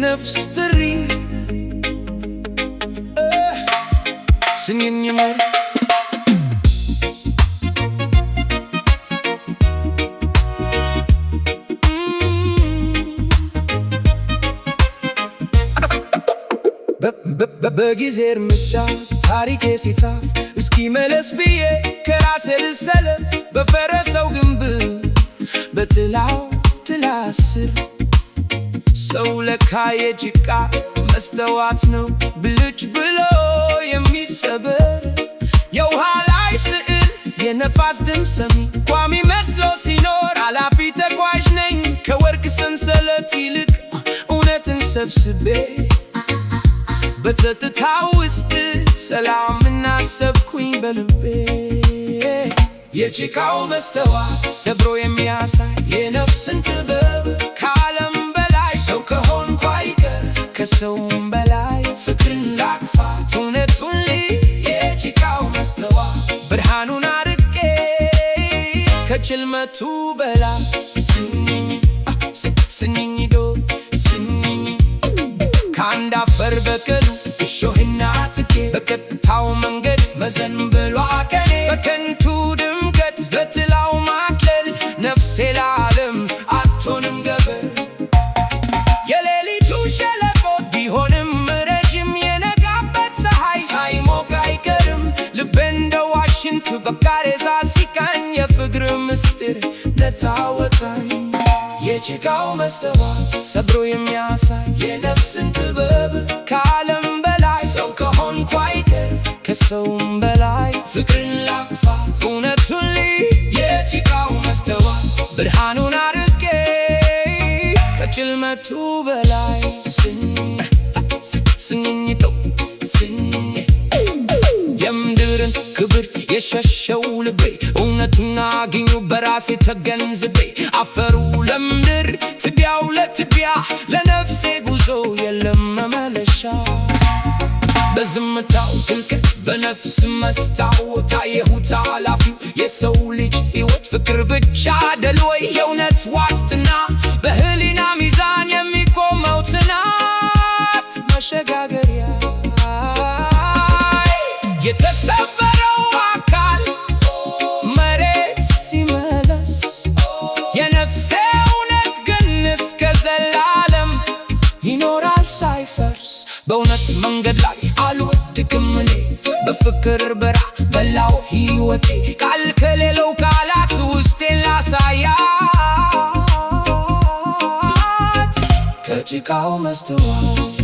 የነፍስ ጥሪ ስኝኝ መር በጊዜ እርምጃ ታሪኬ ሲጻፍ እስኪመለስ ብዬ ከራሴ ልሰለፍ በፈረሰው ግንብ በጥላው ጥላ ስር ሰው ለካ የጭቃ መስተዋት ነው ብልጭ ብሎ የሚሰበር የውሃ ላይ ስዕል የነፋስ ድምፅ ሰሚ ቋሚ መስሎ ሲኖር አላፊ ተጓዥ ነኝ ከወርቅ ሰንሰለት ይልቅ እውነትን ሰብስቤ በጸጥታ ውስጥ ሰላምና ሰብኩኝ በልቤ የጭቃው መስተዋት ሰብሮ የሚያሳይ የነፍስን ጥበብ ከዓለም በላይ ሰው ከሆንኩ አይቀር ከሰውም በላይ ፍቅርን ላቅፋት እውነቱን የጭቃው መስተዋት ብርሃኑን አርቄ ከጭልመቱ በላይ ስኝኝ ዶ ስኝኝ ከአንድ አፈር በቀሉ እሾህና ጽጌ በቀጥታው መንገድ መዘንበሏ ቀኔ በከንቱ ድምቀት በጥላው ማቅለል ነፍሴ ለዓለም አትሆንም ገበር የሌሊቱ ሸለቆ ቢሆንም ረዥም የነጋበት ፀሐይ ሳይሞቅ አይቀርም ልቤ እንደ ዋሽንት በቃሬዛ ሲቃኝ የፍቅር ምስጢር ነፃ ወጣኝ የጭቃው መስተዋት ሰብሮ የሚያሳይ የነፍስን ጥበብ ከዓለም በላይ ሰው ከሆንኩ አይቀር ከሰውም በላይ ፍቅርን ላቅፋት እውነቱን የጭቃው መስተዋት ብርሃኑን አርቄ ከጭልመቱ በላይ ስኝኝተው ስኝኝ የምድርን ክብር የሸሸው ልቤ እውነቱን አግኙ በራሴ ተገንዝቤ አፈሩ ለምድር ትቢያው ለትቢያ ለነፍሴ ጉዞ የለም መመለሻ በዝምታው ጥልቀት በነፍስ መስታወት አየሁት ኃላፊው የሰው ልጅ ሕይወት ፍቅር ብቻ ደልወይ የእውነት ዋስትና በህሊና ሚዛን የሚቆመው ጽናት መሸጋገሪያ የተሰበረው አካል መሬት ሲመለስ የነፍሴ እውነት ግን እስከ ዘላለም ይኖራል ሳይፈርስ በእውነት መንገድ ላይ አልወድቅም እኔ በፍቅር በራ በላው ሕይወቴ ቃል ከሌለው ቃላት ውስጤን ላሳያት ከጭቃው መስተዋት